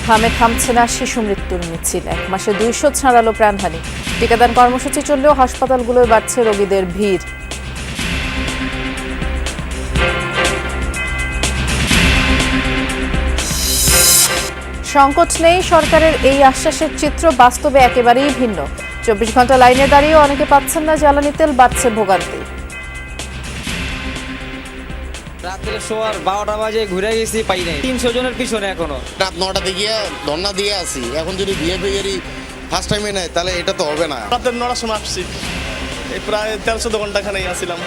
হামে থামছে না শিশু মৃত্যুর মিছিল, 1 মাসে 200 ছাড়ালো প্রাণহানি। টিকাদান কর্মসূচি চললেও হাসপাতালগুলোয় বাড়ছে রোগীদের ভিড়। সংকট নেই, সরকারের এই আশ্বাসের চিত্র বাস্তবে একেবারেই ভিন্ন। 24 ঘন্টা লাইনে দাঁড়িয়েও অনেকে পাচ্ছেন না জ্বালানি তেল, বাড়ছে ভোগান্তি। রাত্রে শোয়ার 12টা বাজে ঘুরে গেছি, পাই নাই। 300 জনের পিছনে এখনো। রাত 9টাতে গিয়ে ধর্ণা দিয়ে আসি। এখন যদি বিএফআই ফার্স্ট টাইমে নেয় তাহলে এটা তো হবে না। রাতের 9টার সময় আসছি, এই প্রায় 1300 ঘন্টা খানেই আসছিলাম।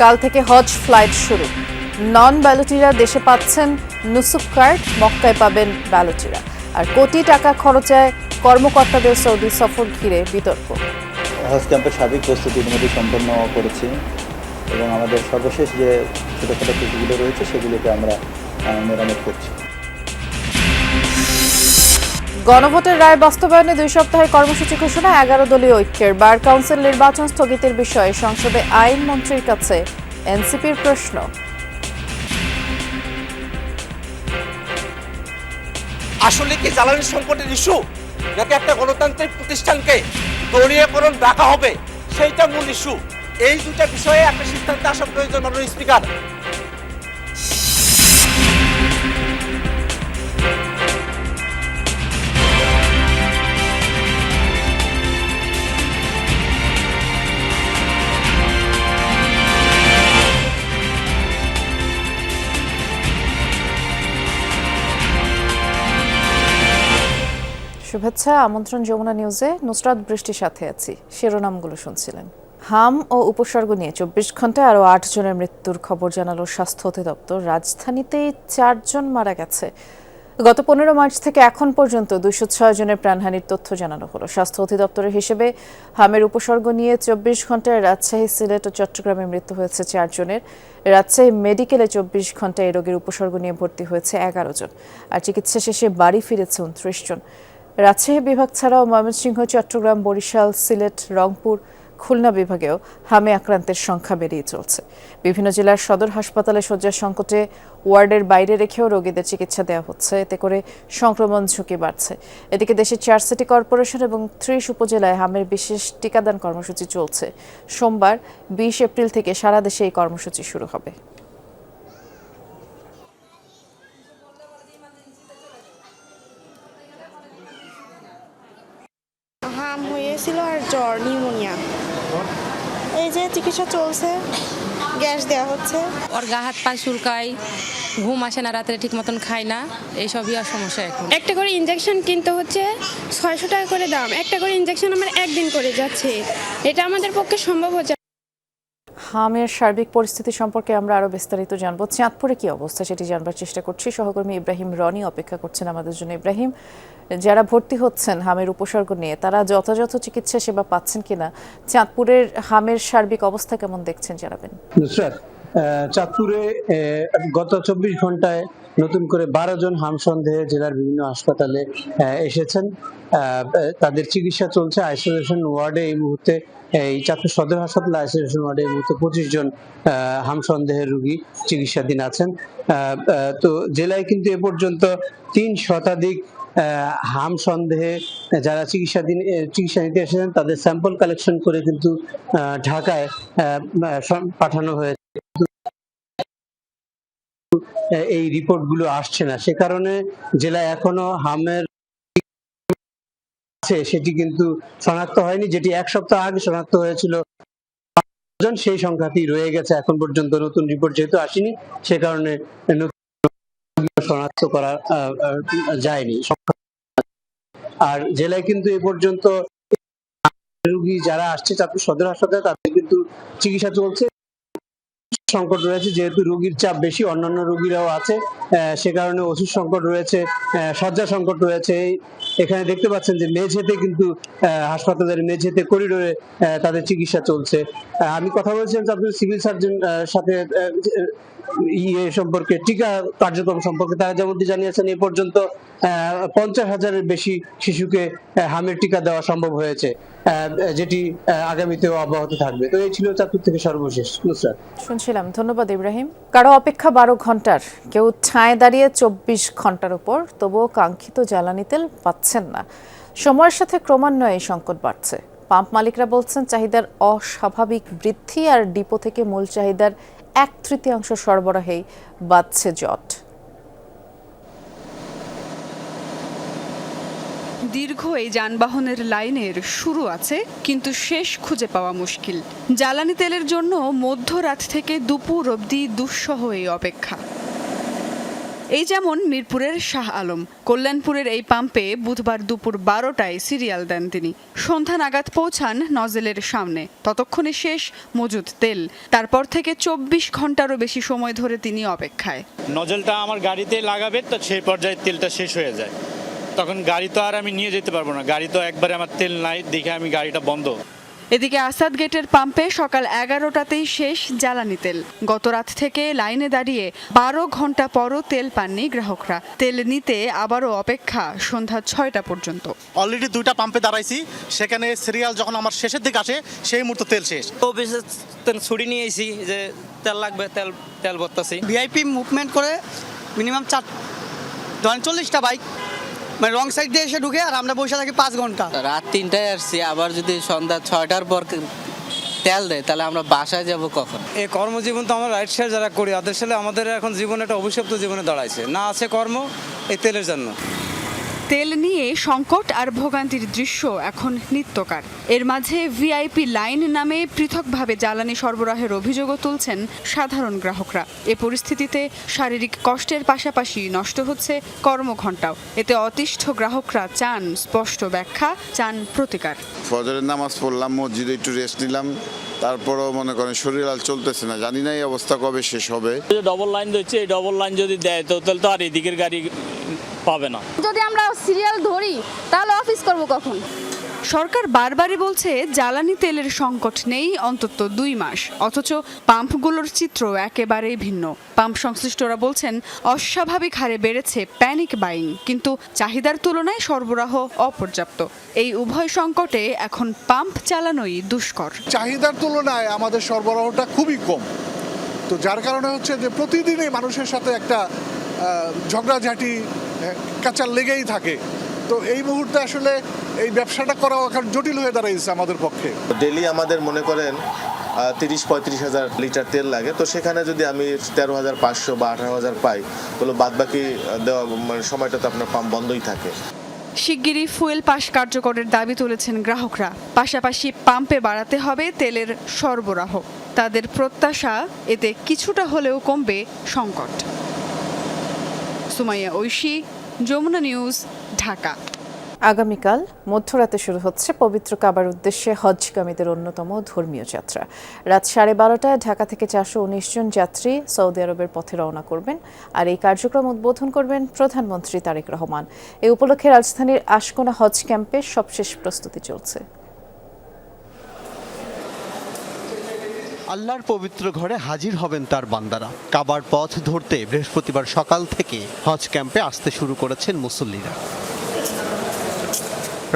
কাল থেকে হজ ফ্লাইট শুরু। নন ব্যালটিরা দেশে পাচ্ছেন নুসুক কার্ড, মক্কায় পাবেন ব্যালটিরা। আর কোটি টাকা খরচায় কর্মকর্তাদের সৌদি সফর ঘিরে বিতর্ক। হজ ক্যাম্পের সার্বিক প্রস্তুতি ইতিমধ্যে সম্পন্ন করেছি এবং আমাদের সর্বশেষ যে ছোটোখাটো ত্রুটিগুলো রয়েছে সেগুলোকে আমরা মেরামত করছি। গণভোটের রায় বাস্তবায়নে 2 সপ্তাহের কর্মসূচি ঘোষণা। 11 দলীয় ঐক্যের বার কাউন্সিল নির্বাচন স্থগিতের বিষয়ে সংসদে আইনমন্ত্রীর কাছে এনসিপির প্রশ্ন। আসলে কি জ্বালানি সংকটের ইস্যু, নাকি একটা গণতান্ত্রিক প্রতিষ্ঠানকে দলীয়করণ রাখা হবে, সেইটা মূল ইস্যু? এই দুটা বিষয়ে একটা সিদ্ধান্ত আসা প্রয়োজন মাননীয় স্পিকার। শুভেচ্ছা, আমন্ত্রণ যমুনা নিউজে। নুসরাত বৃষ্টির সাথে আছি। শিরোনামগুলো শুনছিলেন। হাম ও উপসর্গ নিয়ে 24 ঘন্টায় আরও 8 জনের মৃত্যুর খবর জানালো স্বাস্থ্য অধিদপ্তর। রাজধানীতেই 4 জন মারা গেছে। গত 15 মার্চ থেকে এখন পর্যন্ত 206 জনের প্রাণহানির তথ্য জানানো হলো। স্বাস্থ্য অধিদপ্তরের হিসেবে হামের উপসর্গ নিয়ে 24 ঘন্টায় রাজশাহী, সিলেট ও চট্টগ্রামে মৃত্যু হয়েছে 4 জনের। রাজশাহী মেডিকেলে 24 ঘন্টায় এই রোগীর উপসর্গ নিয়ে ভর্তি হয়েছে 11 জন, আর চিকিৎসা শেষে বাড়ি ফিরেছে 29 জন। রাজশাহী বিভাগ ছাড়াও ময়মনসিংহ, চট্টগ্রাম, বরিশাল, সিলেট, রংপুর, খুলনা বিভাগেও হামে আক্রান্তের সংখ্যা বেড়েই চলছে। বিভিন্ন জেলার সদর হাসপাতালে শয্যার সংকটে ওয়ার্ডের বাইরে রেখেও রোগীদের চিকিৎসা দেওয়া হচ্ছে, এতে করে সংক্রমণ ঝুঁকি বাড়ছে। এদিকে দেশের 4 সিটি কর্পোরেশন এবং 30 উপজেলায় হামের বিশেষ টিকাদান কর্মসূচি চলছে। সোমবার 20 এপ্রিল থেকে সারা দেশে এই কর্মসূচি শুরু হবে। হাম হয়েছিল আর জ্বর, নিউমোনিয়া। এই যে চিকিৎসা চলছে, গ্যাস দেওয়া হচ্ছে। ওর গা হাত পা চুলকায়, ঘুম আসে না, রাত্রে ঠিক মতন খায় না, এইসবই আর সমস্যা। এখন একটা করে ইনজেকশন কিনতে হচ্ছে 600 টাকা করে দাম। একটা করে ইনজেকশন আমার একদিন করে যাচ্ছে, এটা আমাদের পক্ষে সম্ভব হচ্ছে। হামের সার্বিক পরিস্থিতি সম্পর্কে আমরা আরো বিস্তারিত জানবো। চাঁদপুরে কি অবস্থা সেটি জানবার চেষ্টা করছি। সহকর্মী ইব্রাহিম রনি অপেক্ষা করছেন আমাদের জন্য। ইব্রাহিম, যারা ভর্তি হচ্ছেন হামের উপসর্গ নিয়ে, তারা যথাযথ চিকিৎসা সেবা পাচ্ছেন কিনা? চাঁদপুরের হামের সার্বিক অবস্থা কেমন দেখছেন জানাবেন। চাঁদপুরে গত 24 ঘন্টায় নতুন করে 12 জন হাম সন্দেহে জেলার বিভিন্ন হাসপাতালে এসেছেন। তাদের চিকিৎসা চলছে আইসোলেশন ওয়ার্ডে। এই মুহূর্তে এই চাঁদপুর সদর হাসপাতাল আইসোলেশন ওয়ার্ডে এই মুহূর্তে 25 জন হাম সন্দেহের রোগী চিকিৎসাধীন আছেন। তো জেলায় কিন্তু এ পর্যন্ত 3 শতাধিক হাম সন্দেহে যারা চিকিৎসা নিতে এসেছেন তাদের স্যাম্পল কালেকশন করে কিন্তু ঢাকায় পাঠানো হয়েছে। এই রিপোর্ট গুলো আসছে না, সে কারণে জেলায় এখনো হামের সেটি কিন্তু শনাক্ত হয়নি। যেটি 1 সপ্তাহ আগে শনাক্ত হয়েছিল সেই সংখ্যাটি রয়ে গেছে এখন পর্যন্ত। নতুন রিপোর্ট যেহেতু আসেনি সে কারণে শনাক্ত করা যায়নি। আর জেলায় কিন্তু এ পর্যন্ত রোগী যারা আসছে চাঁদপুর সদর হাসপাতালে তাদের কিন্তু চিকিৎসা চলছে। সংকট রয়েছে, যেহেতু রোগীর চাপ বেশি, অন্যান্য রোগীরাও আছে, সে কারণে ওষুধ সংকট রয়েছে, শয্যা সংকট রয়েছে। এখানে দেখতে পাচ্ছেন যে মেঝেতে কিন্তু হাসপাতালের মেঝেতে করিডোরে তাদের চিকিৎসা চলছে। আমি কথা বলছিলাম চাঁদপুর সিভিল সার্জন সাথে সম্পর্কে, টিকা কার্যক্রম সম্পর্কে। তারা যেমনটি জানিয়েছেন এ পর্যন্ত 50,000-এর বেশি শিশুকে হামের টিকা দেওয়া সম্ভব হয়েছে। যেটি আগামীতেও অব্যাহত থাকবে। তো এই ছিল চাঁদপুর থেকে সর্বশেষ। নুসরাত। শুনছিলাম, ধন্যবাদ ইব্রাহিম। কারো অপেক্ষা 12 ঘন্টার, কেউ ঠায় দাঁড়িয়ে 24 ঘন্টার উপর, তবুও কাঙ্ক্ষিত জ্বালানি তেল পাচ্ছেন না। সময়ের সাথে ক্রমান্বয়ে এই সংকট বাড়ছে। পাম্প মালিকরা বলছেন চাহিদার অস্বাভাবিক বৃদ্ধি আর ডিপো থেকে মূল চাহিদার 1/3 সরবরাহেই বাড়ছে জট। দীর্ঘ এই যানবাহনের লাইনের শুরু আছে, কিন্তু শেষ খুঁজে পাওয়া মুশকিল। জ্বালানি তেলের জন্য মধ্যরাত থেকে দুপুর অবধি দুঃসহ এই অপেক্ষা। এই যেমন মিরপুরের শাহ আলম। কল্যাণপুরের এই পাম্পে বুধবার দুপুর 12টায় সিরিয়াল দেন তিনি। সন্ধ্যা নাগাদ পৌঁছান নজেলের সামনে, ততক্ষণে শেষ মজুদ তেল। তারপর থেকে 24 ঘন্টারও বেশি সময় ধরে তিনি অপেক্ষায়। নজলটা আমার গাড়িতে লাগাবে, তো সেই পর্যায়ে তেলটা শেষ হয়ে যায়। তখন গাড়ি তো আর আমি নিয়ে যেতে পারবো না, গাড়ি তো একবারে আমার তেল নাই, দেখে আমি গাড়িটা বন্ধ। এদিকে আসাদ গেটের পাম্পে সকাল 11টাতেই শেষ জ্বালানি তেল। গত রাত থেকে লাইনে দাঁড়িয়ে 12 ঘন্টা পরও তেল পাননি গ্রাহকরা। তেল নিতে আবারও অপেক্ষা সন্ধ্যা 6টা পর্যন্ত। অলরেডি 2টা পাম্পে দাঁড়াইছি, সেখানে সিরিয়াল যখন আমার শেষের দিকে আসে সেই মুহূর্তে তেল শেষ। তো বিশেষ ছুটি নিয়ে এসেছি যে তেল লাগবে, তেল ভরতাছি। ভিআইপি মুভমেন্ট করে মিনিমাম 40টা বাইক মানে রং সাইড দিয়ে এসে ঢুকে, আর আমরা বসে থাকি 5 ঘন্টা। রাত 3টায় আসছি, আবার যদি সন্ধ্যা 6টার পর তেল দেয় তাহলে আমরা বাসায় যাব কখন? এই কর্মজীবন তো আমরা রাইড শেয়ার যারা করি তাদের সাথে আমাদের এখন জীবনে একটা অভিশপ্ত জীবনে দাঁড়াইছে, না আছে কর্ম এই তেলের জন্য। তেল নিয়ে সংকট আর ভোগান্তির দৃশ্য এখন নিত্যকার। এর মাঝে ভিআইপি লাইন নামে পৃথকভাবে জ্বালানি সরবরাহের অভিযোগও তুলছেন সাধারণ গ্রাহকরা। এ পরিস্থিতিতে শারীরিক কষ্টের পাশাপাশি নষ্ট হচ্ছে কর্মঘণ্টাও। এতে অতিষ্ঠ গ্রাহকরা চান স্পষ্ট ব্যাখ্যা, চান প্রতিকার। ফজরের নামাজ পড়লাম, মসজিদে একটু রেস্ট নিলাম, তারপরও মনে করেন শরীর আর চলতেছে না, জানি না এই অবস্থা কবে শেষ হবে। ডবল লাইন দিচ্ছে, এই ডবল লাইন যদি দেয় তো তাহলে তো আর এদিকের গাড়ি পাবে না। যদি আমরা সিরিয়াল ধরি তাহলে অফিস করব কখন? সরকার বারবারই বলছে জ্বালানি তেলের সংকট নেই অন্তত 2 মাস, অথচ পাম্পগুলোর চিত্র একেবারেই ভিন্ন। পাম্প সংশ্লিষ্টরা বলছেন অস্বাভাবিক হারে বেড়েছে প্যানিক বাইং, কিন্তু চাহিদার তুলনায় সরবরাহ অপর্যাপ্ত। এই উভয় সংকটে এখন পাম্প চালানোই দুষ্কর। চাহিদার তুলনায় আমাদের সরবরাহটা খুবই কম, তো যার কারণে হচ্ছে যে প্রতিদিনই মানুষের সাথে একটা ঝগড়াঝাঁটি কাচার লেগেই থাকে। তো এই মুহূর্তে আসলে এই ব্যবসাটা করাও এখন জটিল হয়ে দাঁড়িয়েছে আমাদের পক্ষে। ডেলি আমাদের মনে করেন 30-35 হাজার লিটার তেল লাগে, তো সেখানে যদি আমি 13,500 বা 18,000 পাই, তাহলে বাদবাকি দেওয়া মানে সময়টা তো আপনার পাম্প বন্ধই থাকে। শিগগিরই ফুয়েল পাস কার্যকরের দাবি তুলেছেন গ্রাহকরা। পাশাপাশি পাম্পে বাড়াতে হবে তেলের সরবরাহ। তাদের প্রত্যাশা এতে কিছুটা হলেও কমবে সংকট। সুমাইয়া ঐশী, যমুনা নিউজ, ঢাকা। আগামীকাল মধ্যরাতে শুরু হচ্ছে পবিত্র কাবার উদ্দেশ্যে হজগামীদের অন্যতম ধর্মীয় যাত্রা। রাত 12:30টায় ঢাকা থেকে 419 জন যাত্রী সৌদি আরবের পথে রওনা করবেন, আর এই কার্যক্রম উদ্বোধন করবেন প্রধানমন্ত্রী তারেক রহমান। এই উপলক্ষে রাজধানীর আশকোনা হজ ক্যাম্পে সবশেষ প্রস্তুতি চলছে। আল্লাহর পবিত্র ঘরে হাজির হবেন তার বান্দারা। কাবার পথ ধরতে বৃহস্পতিবার সকাল থেকে হজ ক্যাম্পে আসতে শুরু করেছেন মুসল্লিরা।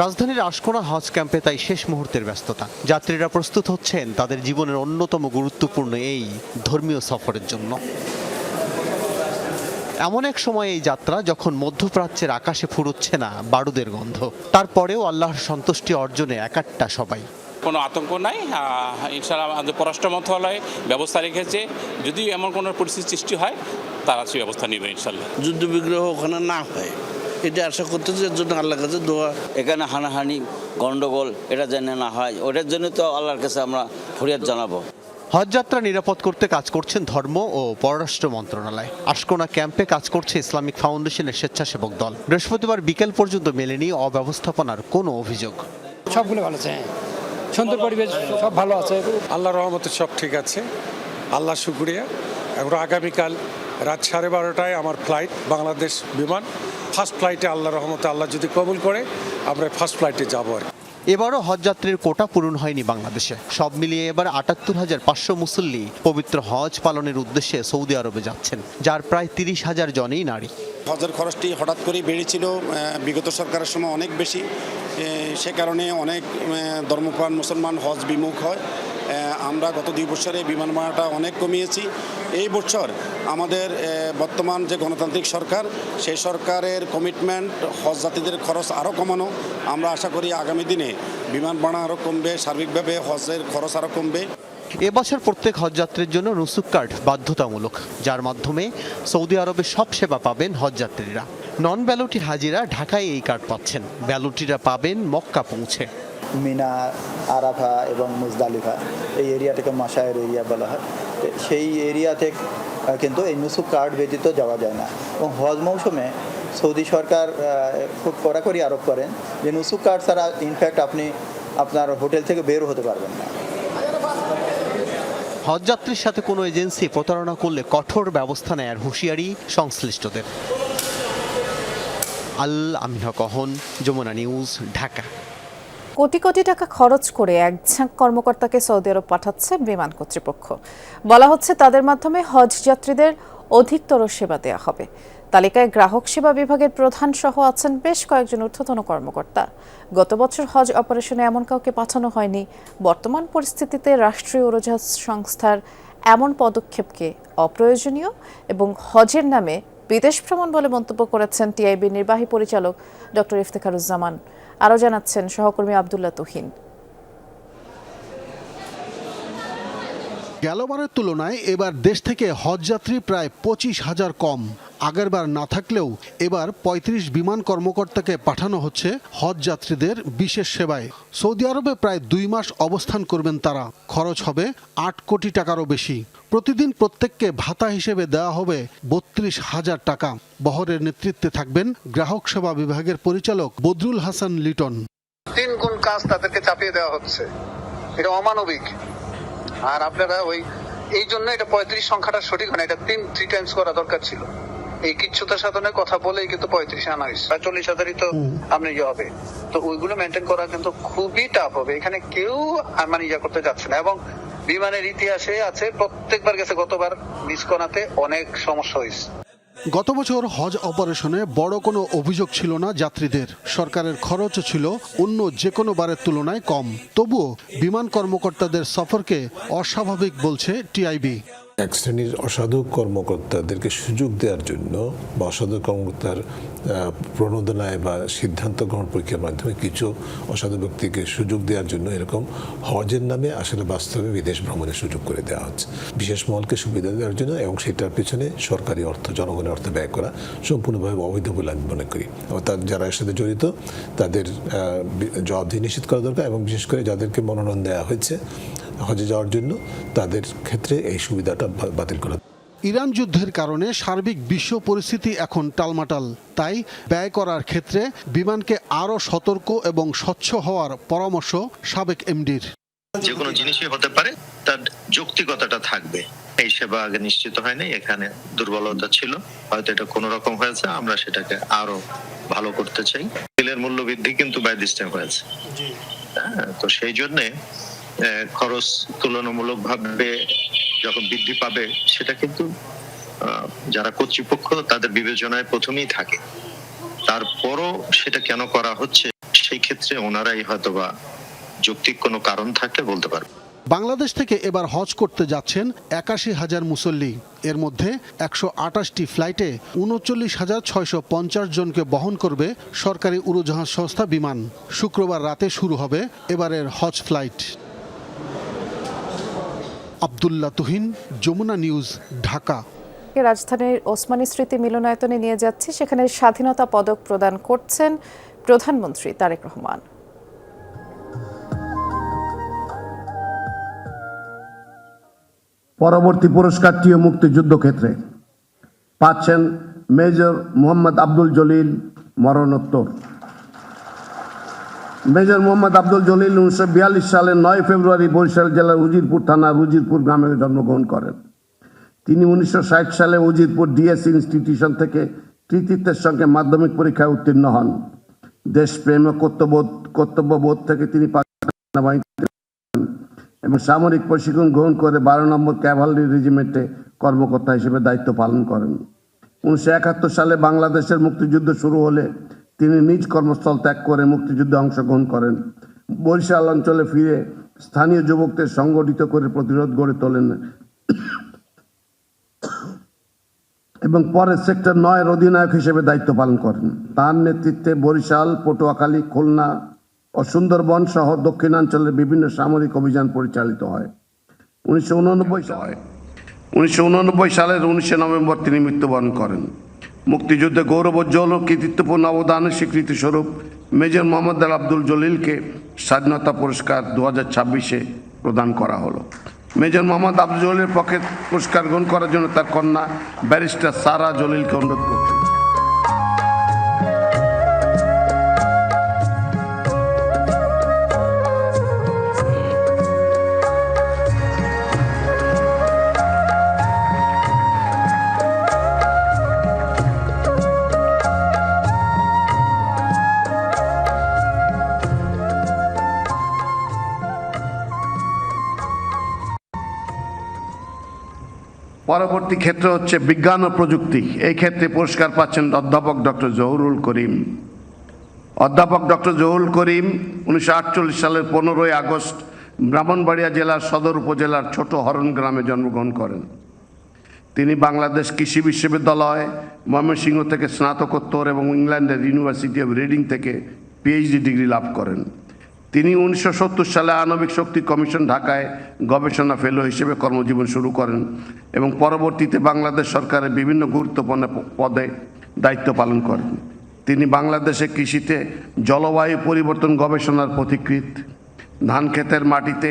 রাজধানীর আশকোনা হজ ক্যাম্পে তাই শেষ মুহূর্তের ব্যস্ততা। যাত্রীরা প্রস্তুত হচ্ছেন তাদের জীবনের অন্যতম গুরুত্বপূর্ণ এই ধর্মীয় সফরের জন্য। এমন এক সময় এই যাত্রা যখন মধ্যপ্রাচ্যের আকাশে ফুরুচ্ছে না বারুদের গন্ধ। তারপরেও আল্লাহর সন্তুষ্টি অর্জনে একাট্টা সবাই। কোনো আতঙ্ক নাই, ইনশাআল্লাহ আমাদের পররাষ্ট্র মন্ত্রণালয় ব্যবস্থা রেখেছে, যদি এমন কোনো পরিস্থিতি সৃষ্টি হয় তারা সেই ব্যবস্থা নেবে ইনশাআল্লাহ। যুদ্ধ বিগ্রহ ওখানে না হয় এটা আশা করতেছে, এর জন্য আল্লাহর কাছে দোয়া। এখানে হানাহানি গন্ডগোল এটা যেন না হয়, ওটার জন্য তো আল্লাহর কাছে আমরা ফরিয়াদ জানাবো। হজযাত্রা নিরাপদ করতে কাজ করছেন ধর্ম ও পররাষ্ট্র মন্ত্রণালয়। আশকোনা ক্যাম্পে কাজ করছে ইসলামিক ফাউন্ডেশনের স্বেচ্ছাসেবক দল। বৃহস্পতিবার বিকেল পর্যন্ত মেলেনি অব্যবস্থাপনার কোনো অভিযোগ। সবগুলো ভালো আছে, সুন্দর পরিবেশ, সব ভালো আছে। আল্লাহর রহমতে সব ঠিক আছে, আল্লাহ শুকরিয়া। এখন আগামীকাল রাত 12:30টায় আমার ফ্লাইট, বাংলাদেশ বিমান। ফার্স্ট ফ্লাইটে আল্লাহর রহমতে আল্লাহ যদি কবুল করে আমরা ফার্স্ট ফ্লাইটে যাবো আর। এবারও হজযাত্রীর কোটা পূরণ হয়নি বাংলাদেশে। সব মিলিয়ে এবার ৭৮,৫০০ মুসল্লি পবিত্র হজ পালনের উদ্দেশ্যে সৌদি আরবে যাচ্ছেন, যার প্রায় ৩০,০০০ জনই নারী। হজের খরচটি হঠাৎ করেই বেড়েছিল, বিগত সরকারের সময় অনেক বেশি, সে কারণে অনেক ধর্মপ্রাণ মুসলমান হজ বিমুখ হয়। আমরা গত 2 বছরে বিমান ভাড়াটা অনেক কমিয়েছি। এই বছর আমাদের বর্তমান যে গণতান্ত্রিক সরকার, সেই সরকারের কমিটমেন্ট হজ যাত্রীদের খরচ আরও কমানো। আমরা আশা করি আগামী দিনে বিমান ভাড়া আরও কমবে, সার্বিকভাবে হজের খরচ আরও কমবে। এবছর প্রত্যেক হজযাত্রীর জন্য নুসুক কার্ড বাধ্যতামূলক, যার মাধ্যমে সৌদি আরবে সব সেবা পাবেন হজযাত্রীরা। নন ব্যালটি হাজিরা ঢাকায় এই কার্ড পাচ্ছেন, ব্যালটিরা পাবেন মক্কা পৌঁছে। মিনা, আরাফা এবং মুজদালিফা এই এরিয়াটাকে মাশায়ের এরিয়া বলা হয়। সেই এরিয়াতে কিন্তু এই নুসুক কার্ড ব্যতীত যাওয়া যায় না। এবং হজ মৌসুমে সৌদি সরকার খুব কড়াকড়ি আরোপ করেন যে নুসুক কার্ড ছাড়া ইনফ্যাক্ট আপনি আপনার হোটেল থেকে বের হতে পারবেন না। হজযাত্রীর সাথে কোনো এজেন্সি প্রতারণা করলে কঠোর ব্যবস্থা নেয়ার হুঁশিয়ারি সংশ্লিষ্টদের। আল আমিন হক অহন, যমুনা নিউজ, ঢাকা। কোটি কোটি টাকা খরচ করে এক ঝাঁক কর্মকর্তাকে সৌদি আরব পাঠাচ্ছে বিমান কর্তৃপক্ষ। বলা হচ্ছে তাদের মাধ্যমে হজ যাত্রীদের অধিকতর সেবা দেওয়া হবে। তালিকায় গ্রাহক সেবা বিভাগের প্রধান সহ আছেন বেশ কয়েকজন ঊর্ধ্বতন কর্মকর্তা। গত বছর হজ অপারেশনে এমন কাউকে পাঠানো হয়নি। বর্তমান পরিস্থিতিতে রাষ্ট্রীয় উড়োজাহাজ সংস্থার এমন পদক্ষেপকে অপ্রয়োজনীয় এবং হজের নামে বিদেশ ভ্রমণ বলে মন্তব্য করেছেন টিআইবির নির্বাহী পরিচালক ডক্টর ইফতেখারুজ্জামান। আরও জানাচ্ছেন সহকর্মী আব্দুল্লাহ তুহিন। গেলবারের তুলনায় এবার দেশ থেকে হজযাত্রী প্রায় 25,000 কম। আগেরবার না থাকলেও এবার 35 বিমান কর্মকর্তাকে পাঠানো হচ্ছে হজযাত্রীদের বিশেষ সেবায়। সৌদি আরবে প্রায় 2 মাস অবস্থান করবেন তারা। খরচ হবে 8 কোটি টাকারও বেশি। প্রতিদিন প্রত্যেককে ভাতা হিসেবে দেওয়া হবে 32,000 টাকা। বহরের নেতৃত্বে থাকবেন গ্রাহক সেবা বিভাগের পরিচালক বদরুল হাসান লিটন। 3 গুণ কাজ তাদেরকে চাপিয়ে দেওয়া হচ্ছে, এটা অমানবিক। আর আপনারা এই জন্য এটা 35 সংখ্যাটা সঠিক হয় না, এটা 3 টাইমস করা দরকার ছিল। এই কিচ্ছুতা সাধনের কথা বলেই কিন্তু 35 আনা হয়েছে। 40,000ই তো আপনি হবে, তো ওইগুলো মেনটেন করা কিন্তু খুবই টাফ হবে। এখানে কেউ মানে করতে যাচ্ছে না। এবং বিমানের ইতিহাসে আছে প্রত্যেকবার গেছে, গতবার মিস করাতে অনেক সমস্যা হয়েছে। গত বছর হজ অপারেশনে বড় কোনো অভিযোগ ছিল না যাত্রীদের। সরকারের খরচ ছিল অন্য যে কোনো বারের তুলনায় কম। তবুও বিমান কর্মকর্তাদের সফরকে অস্বাভাবিক বলছে টিআইবি। এক শ্রেণীর অসাধু কর্মকর্তাদেরকে সুযোগ দেওয়ার জন্য বা অসাধু কর্মকর্তার প্রণোদনায় বা সিদ্ধান্ত গ্রহণ প্রক্রিয়ার মাধ্যমে কিছু অসাধু ব্যক্তিকে সুযোগ দেওয়ার জন্য এরকম হজের নামে আসলে বাস্তবে বিদেশ ভ্রমণের সুযোগ করে দেওয়া হচ্ছে বিশেষ মহলকে সুবিধা দেওয়ার জন্য। এবং সেটার পেছনে সরকারি অর্থ, জনগণের অর্থ ব্যয় করা সম্পূর্ণভাবে অবৈধ বলে আমি মনে করি। তার যারা এর সাথে জড়িত তাদের জবাবদিহি নিশ্চিত করা দরকার। এবং বিশেষ করে যাদেরকে মনোনয়ন দেওয়া হয়েছে হজে যাওয়ার জন্য, তাদের ক্ষেত্রে এই সুবিধাটা বাতিল করা। ইরান যুদ্ধের কারণে সার্বিক বিশ্ব পরিস্থিতি এখন টালমাটাল। তাই ব্যয় করার ক্ষেত্রে বিমানকে আরও সতর্ক এবং স্বচ্ছ হওয়ার পরামর্শ সাবেক এমডির। যে কোনো জিনিসই হতে পারে, তার যৌক্তিকতাটা থাকবে। এই সেবা আগে নিশ্চিত হয়নি, এখানে দুর্বলতা ছিল, হয়তো এটা কোনো রকম হয়েছে, আমরা সেটাকে আরো ভালো করতে চাই। তেলের মূল্য বৃদ্ধি কিন্তু বাই দিস টাইম হয়েছে, তো সেই জন্যে খরচ তুলনামূলকভাবে যখন বৃদ্ধি পাবে সেটা কিন্তু যারা কর্তৃপক্ষ তাদের বিবেচনায় প্রথমেই থাকে। তারপরও সেটা কেন করা হচ্ছে সেই ক্ষেত্রে ওনারাই হয়তোবা যৌক্তিক কোনো কারণ থাকলে বলতে পারবে। বাংলাদেশ থেকে এবার হজ করতে যাচ্ছেন 81,000 মুসল্লি। এর মধ্যে 128টি ফ্লাইটে 39,650 জনকে বহন করবে সরকারি উড়োজাহাজ সংস্থা বিমান। শুক্রবার রাতে শুরু হবে এবারের হজ ফ্লাইট। আব্দুল্লাহ তুহিন, যমুনা নিউজ, ঢাকা। রাজধানীর ওসমানী স্মৃতি মিলনায়তনে নিয়ে যাচ্ছি, সেখানে স্বাধীনতা পদক প্রদান করছেন প্রধানমন্ত্রী তারেক রহমান। পরবর্তী পুরস্কারটিও মুক্তিযুদ্ধ ক্ষেত্রে পাচ্ছেন মেজর মোহাম্মদ আব্দুল জলিল, মরণোত্তর। মেজর মোহাম্মদ আব্দুল জলিল 1942 সালের 9 ফেব্রুয়ারি বরিশাল জেলার উজিরপুর থানার উজিরপুর গ্রামে জন্মগ্রহণ করেন। তিনি 1960 সালে উজিরপুর ডিএস ইনস্টিটিউশন থেকে কৃতিত্বের সঙ্গে মাধ্যমিক পরীক্ষায় উত্তীর্ণ হন। দেশপ্রেম ও কর্তব্যবোধ থেকে তিনি পাকিস্তান সেনাবাহিনীতে এবং সামরিক প্রশিক্ষণ গ্রহণ করে 12 নম্বর ক্যাভালরি রেজিমেন্টে কর্মকর্তা হিসেবে দায়িত্ব পালন করেন। 1971 সালে বাংলাদেশের মুক্তিযুদ্ধ শুরু হলে তিনি নিজ কর্মস্থল ত্যাগ করে মুক্তিযুদ্ধে অংশগ্রহণ করেন। বরিশাল অঞ্চলে ফিরে স্থানীয় যুবকদের সংগঠিত করে প্রতিরোধ গড়ে তোলেন এবং পরে সেক্টর 9 অধিনায়ক হিসেবে দায়িত্ব পালন করেন। তার নেতৃত্বে বরিশাল, পটুয়াখালী, খুলনা ও সুন্দরবন সহ দক্ষিণাঞ্চলের বিভিন্ন সামরিক অভিযান পরিচালিত হয়। 1989 সালের 19 নভেম্বর তিনি মৃত্যুবরণ করেন। মুক্তিযুদ্ধে গৌরবোজ্জ্বল ও কৃতিত্বপূর্ণ অবদানের স্বীকৃতি স্বরূপ মেজর মোহাম্মদ আব্দুল জলিলকে স্বাধীনতা পুরস্কার 2026-এ প্রদান করা হলো। মেজর মোহাম্মদ আব্দুল জলিলের পক্ষে পুরস্কার গ্রহণ করার জন্য তার কন্যা ব্যারিস্টার সারা জলিলকে অনুরোধ করতেন। পরবর্তী ক্ষেত্র হচ্ছে বিজ্ঞান ও প্রযুক্তি। এই ক্ষেত্রে পুরস্কার পাচ্ছেন অধ্যাপক ডক্টর জহুরুল করিম। অধ্যাপক ডক্টর জহুরুল করিম 1948 সালের 15 আগস্ট ব্রাহ্মণবাড়িয়া জেলার সদর উপজেলার ছোট হরণ গ্রামে জন্মগ্রহণ করেন। তিনি বাংলাদেশ কৃষি বিশ্ববিদ্যালয় ময়মনসিংহ থেকে স্নাতকোত্তর এবং ইংল্যান্ডের ইউনিভার্সিটি অব রিডিং থেকে পিএইচডি ডিগ্রি লাভ করেন। তিনি 1970 সালে আণবিক শক্তি কমিশন ঢাকায় গবেষণা ফেলো হিসেবে কর্মজীবন শুরু করেন এবং পরবর্তীতে বাংলাদেশ সরকারের বিভিন্ন গুরুত্বপূর্ণ পদে দায়িত্ব পালন করেন। তিনি বাংলাদেশে কৃষিতে জলবায়ু পরিবর্তন গবেষণার পথিকৃৎ, ধান ক্ষেতের মাটিতে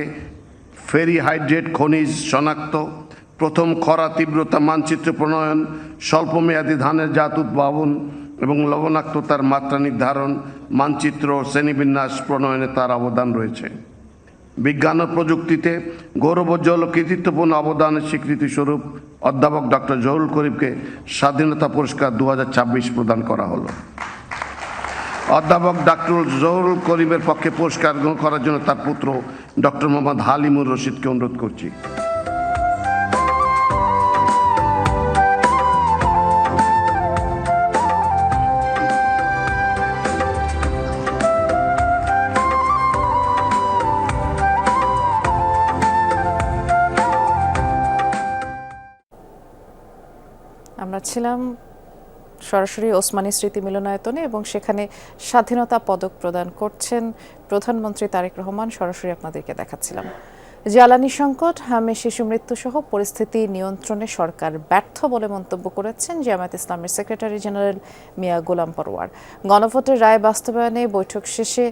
ফেরিহাইড্রেট খনিজ শনাক্ত, প্রথম খরা তীব্রতা মানচিত্র প্রণয়ন, স্বল্পমেয়াদী ধানের জাত উদ্ভাবন এবং লবণাক্ততার মাত্রা নির্ধারণ, মানচিত্র শ্রেণীবিন্যাস প্রণয়নে তার অবদান রয়েছে। বিজ্ঞান ও প্রযুক্তিতে গৌরবোজ্জ্বল কৃতিত্বপূর্ণ অবদানের স্বীকৃতি স্বরূপ অধ্যাপক ডক্টর জহুরুল করিমকে স্বাধীনতা পুরস্কার 2026 প্রদান করা হলো। অধ্যাপক ডক্টর জহুরুল করিমের পক্ষে পুরস্কার গ্রহণ করার জন্য তার পুত্র ডক্টর মোহাম্মদ হালিমুর রশিদকে অনুরোধ করছি। আমরা ছিলাম সরাসরি ওসমানী স্মৃতি মিলনায়তনে এবং সেখানে স্বাধীনতা পদক প্রদান করছেন প্রধানমন্ত্রী তারেক রহমান। সরাসরি আপনাদেরকে দেখাচ্ছিলাম। জ্বালানি সংকট, হামে শিশু মৃত্যু সহ পরিস্থিতি নিয়ন্ত্রণে সরকার ব্যর্থ বলে মন্তব্য করেছেন জামায়াত ইসলামের সেক্রেটারি জেনারেল মিয়া গোলাম পরোয়ার। গণভোটের রায় বাস্তবায়নে বৈঠক শেষে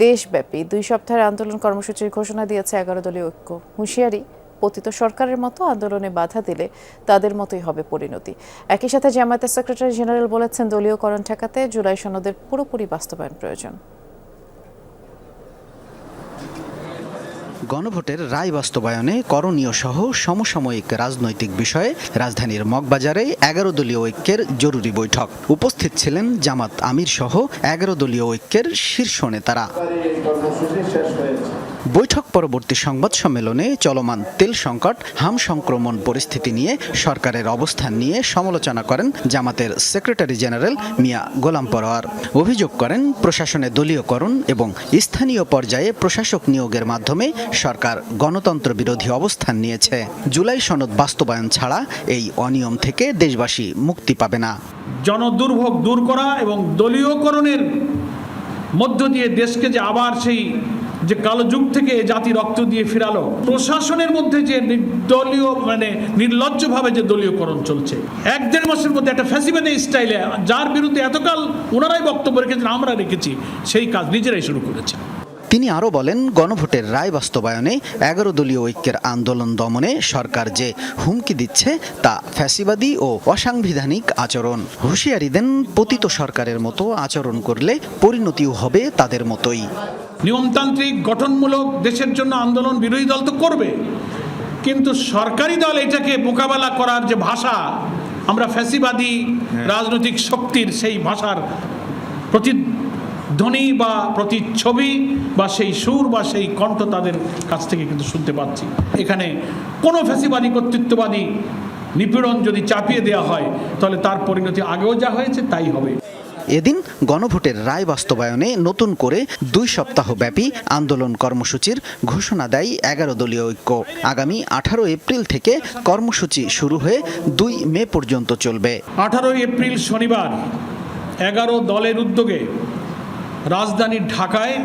দেশব্যাপী 2 সপ্তাহের আন্দোলন কর্মসূচির ঘোষণা দিয়েছে 11 দলীয় ঐক্য। হুঁশিয়ারি, পতিত সরকারের মতো আন্দোলনে বাধা দিলে তাদের মতোই হবে পরিণতি। একই সাথে জামায়াতের সেক্রেটারি জেনারেল বলেছেন দলীয়করণ ঠেকাতে জুলাই সনদের পুরোপুরি বাস্তবায়ন প্রয়োজন। গণভোটের রায় বাস্তবায়নে করণীয় সহ সমসাময়িক রাজনৈতিক বিষয়ে রাজধানীর মগবাজারে 11 দলীয় ঐক্যের জরুরি বৈঠক। উপস্থিত ছিলেন জামাত আমির সহ 11 দলীয় ঐক্যের শীর্ষ নেতারা। বৈঠক পরবর্তী সংবাদ সম্মেলনে চলমান তেল সংকট, হাম সংক্রমণ পরিস্থিতি নিয়ে সরকারের অবস্থান নিয়ে সমালোচনা করেন জামাতের সেক্রেটারি জেনারেল মিয়া গোলাম পরোয়ার। অভিযোগ করেন প্রশাসনে দলীয়করণ এবং স্থানীয় পর্যায়ে প্রশাসক নিয়োগের মাধ্যমে সরকার গণতন্ত্র বিরোধী অবস্থান নিয়েছে। জুলাই সনদ বাস্তবায়ন ছাড়া এই অনিয়ম থেকে দেশবাসী মুক্তি পাবে না। জনদুর্ভোগ দূর করা এবং দলীয়করণের মধ্য দিয়ে দেশকে যে আবার সেই যে কালো যুগ থেকে জাতি রক্ত দিয়ে ফিরালো, প্রশাসনের মধ্যে যে দলীয় নির্লজ্জভাবে যে দলীয়করণ চলছে, 1-1.5 মাসের মধ্যে একটা ফ্যাসিবাদী স্টাইলে যার বিরুদ্ধে এতকাল ওনারাই বক্তব্য রেখেছেন, আমরা রেখেছি, সেই কাজ নিজেরাই শুরু করেছে। তিনি আরও বলেন, গণভোটের রায় বাস্তবায়নে 11 দলীয় ঐক্যের আন্দোলন দমনে সরকার যে হুমকি দিচ্ছে তা ফ্যাসিবাদী ও অসাংবিধানিক আচরণ। হুঁশিয়ারি দেন, পতিত সরকারের মতো আচরণ করলে পরিণতিও হবে তাদের মতোই। নিয়মতান্ত্রিক গঠনমূলক দেশের জন্য আন্দোলন বিরোধী দল তো করবে, কিন্তু সরকারি দল এটাকে মোকাবেলা করার যে ভাষা, আমরা ফ্যাসিবাদী রাজনৈতিক শক্তির সেই ভাষার ধ্বনি বা প্রতিচ্ছবি বা সেই সুর বা সেই কণ্ঠ তাদের কাছ থেকে কিন্তু শুনতে পাচ্ছি। এখানে কোনো ফ্যাসিবাদী কর্তৃত্ববাদী নিপীড়ন যদি চাপিয়ে দেওয়া হয় তাহলে তার পরিণতি আগেও যা হয়েছে তাই হবে। এদিন গণভোটের রায় বাস্তবায়নে নতুন করে 2 সপ্তাহব্যাপী আন্দোলন কর্মসূচির ঘোষণা দেয় 11 দলীয় ঐক্য। আগামী 18 এপ্রিল থেকে কর্মসূচি শুরু হয়ে 2 মে পর্যন্ত চলবে। 18 এপ্রিল শনিবার 11 দলের উদ্যোগে রাজধানী ঢাকায়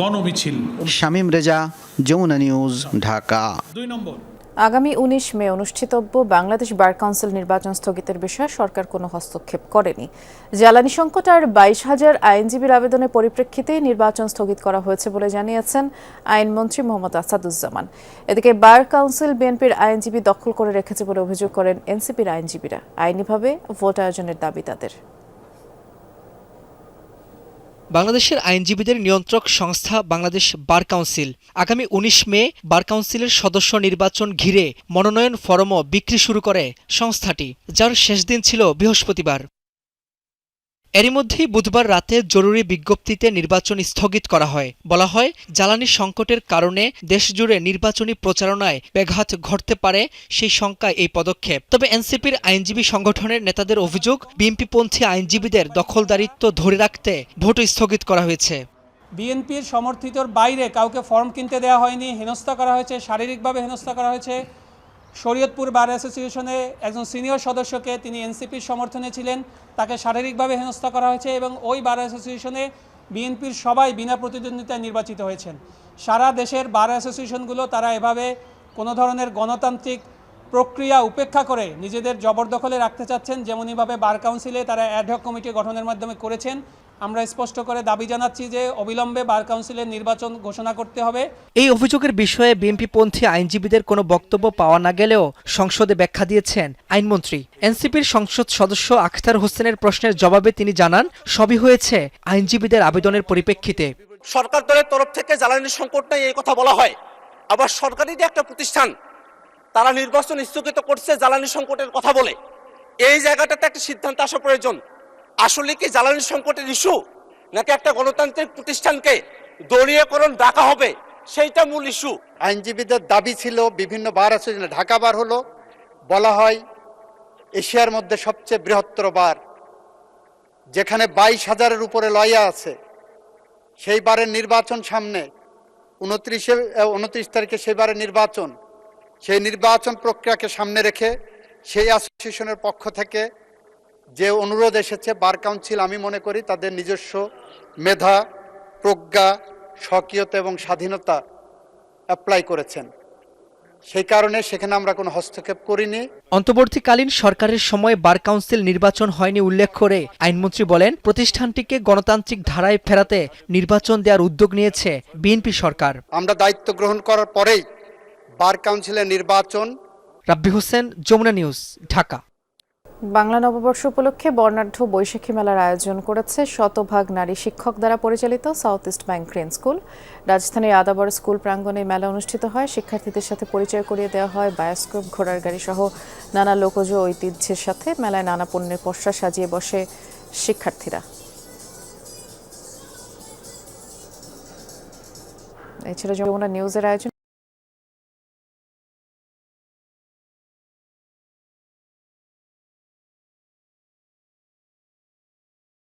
গণমিছিল। শামীম রেজা, যমুনা নিউজ, ঢাকা। 2 নম্বর, আগামী 19 মে অনুষ্ঠিতব্য বাংলাদেশ বার কাউন্সিল নির্বাচন স্থগিতের বিষয়ে সরকার কোনো হস্তক্ষেপ করেনি। জ্বালানি সংকট আর 22,000 আইনজীবীর আবেদনের পরিপ্রেক্ষিতে নির্বাচন স্থগিত করা হয়েছে বলে জানিয়েছেন আইনমন্ত্রী মোহাম্মদ আসাদুজ্জামান। এদিকে বার কাউন্সিল বিএনপির আইনজীবী দখল করে রেখেছে বলে অভিযোগ করেন এনসিপির আইনজীবীরা। আইনিভাবে ভোট আয়োজনের দাবি তাদের। বাংলাদেশের আইনজীবীদের নিয়ন্ত্রক সংস্থা বাংলাদেশ বার কাউন্সিল আগামী 19 মে বার কাউন্সিলের সদস্য নির্বাচন ঘিরে মনোনয়ন ফরমও বিক্রি শুরু করে সংস্থাটি, যার শেষ দিন ছিল বৃহস্পতিবার। এরই মধ্যেই বুধবার রাতে জরুরি বিজ্ঞপ্তিতে নির্বাচন স্থগিত করা হয়। বলা হয়, জ্বালানি সংকটের কারণে দেশজুড়ে নির্বাচনী প্রচারণায় ব্যাঘাত ঘটতে পারে, সেই শঙ্কায় এই পদক্ষেপ। তবে এনসিপির আইনজীবী সংগঠনের নেতাদের অভিযোগ, বিএনপিপন্থী আইনজীবীদের দখলদারিত্ব ধরে রাখতে ভোট স্থগিত করা হয়েছে। বিএনপির সমর্থিতর বাইরে কাউকে ফর্ম কিনতে দেওয়া হয়নি, হেনস্থা করা হয়েছে, শারীরিকভাবে হেনস্থা করা হয়েছে। শরীয়তপুর বার অ্যাসোসিয়েশনে একজন সিনিয়র সদস্যকে, তিনি এনসিপির সমর্থনে ছিলেন, তাকে শারীরিকভাবে হেনস্থা করা হয়েছে এবং ওই বার অ্যাসোসিয়েশনে বিএনপির সবাই বিনা প্রতিদ্বন্দ্বিতায় নির্বাচিত হয়েছেন। সারা দেশের বার অ্যাসোসিয়েশনগুলো তারা এভাবে কোনো ধরনের গণতান্ত্রিক প্রক্রিয়া উপেক্ষা করে নিজেদের জবরদখলে রাখতে চাচ্ছেন, যেমনইভাবে বার কাউন্সিলে তারা অ্যাডহক কমিটি গঠনের মাধ্যমে করেছেন। আমরা স্পষ্ট করে দাবি জানাচ্ছি যে অবিলম্বে বার কাউন্সিলের নির্বাচন ঘোষণা করতে হবে। এই অভিযোগের বিষয়ে বিএনপিপন্থী আইনজীবীদের কোনো বক্তব্য পাওয়া না গেলেও সংসদে ব্যাখ্যা দিয়েছেন আইনমন্ত্রী। এনসিপির সংসদ সদস্য আখতার হোসেনের প্রশ্নের জবাবে তিনি জানান, সবই হয়েছে আইনজীবীদের আবেদনের পরিপ্রেক্ষিতে। সরকার দলের তরফ থেকে জ্বালানি সংকট নেই এই কথা বলা হয়, আবার সরকারি যে একটা প্রতিষ্ঠান তারা নির্বাচন স্থগিত করছে জ্বালানি সংকটের কথা বলে। এই জায়গাটাতে একটা সিদ্ধান্ত আসা প্রয়োজন। আসলে কি জ্বালানি সংকটের ইস্যু, নাকি একটা গণতান্ত্রিক প্রতিষ্ঠানকে দলীয়করণ ডাকা হবে, সেইটা মূল ইস্যু। আইনজীবীদের দাবি ছিল বিভিন্ন বার অ্যাসোসিয়েশন, ঢাকা বার হলো, বলা হয় এশিয়ার মধ্যে সবচেয়ে বৃহত্তর বার, যেখানে 22,000-এর উপরে লয়া আছে। সেই বারের নির্বাচন সামনে, 29 তারিখে সেই বারের নির্বাচন, সেই নির্বাচন প্রক্রিয়াকে সামনে রেখে সেই অ্যাসোসিয়েশনের পক্ষ থেকে যে অনুরোধ এসেছে, বার কাউন্সিল আমি মনে করি তাদের নিজস্ব মেধা, প্রজ্ঞা, স্বকীয়তা এবং স্বাধীনতা অ্যাপ্লাই করেছেন। সেই কারণে সেখানে আমরা কোনো হস্তক্ষেপ করিনি। অন্তর্বর্তীকালীন সরকারের সময় বার কাউন্সিল নির্বাচন হয়নি উল্লেখ করে আইনমন্ত্রী বলেন, প্রতিষ্ঠানটিকে গণতান্ত্রিক ধারায় ফেরাতে নির্বাচন দেওয়ার উদ্যোগ নিয়েছে বিএনপি সরকার। আমরা দায়িত্ব গ্রহণ করার পরেই বার কাউন্সিলের নির্বাচন। রাব্বি হোসেন, যমুনা নিউজ, ঢাকা। বাংলা নববর্ষ উপলক্ষে বর্ণাঢ্য বৈশাখী মেলার আয়োজন করেছে শতভাগ নারী শিক্ষক দ্বারা পরিচালিত সাউথ ইস্ট ব্যাংক্রেন স্কুল। রাজধানীর আদাবর স্কুল প্রাঙ্গণে মেলা অনুষ্ঠিত হয়। শিক্ষার্থীদের সাথে পরিচয় করিয়ে দেওয়া হয় বায়োস্কোপ, ঘোড়ার গাড়ি সহ নানা লোকজ ঐতিহ্যের সাথে। মেলায় নানা পণ্যের পসরা সাজিয়ে বসে শিক্ষার্থীরা। এই ছিল যমুনা নিউজের আয়োজন।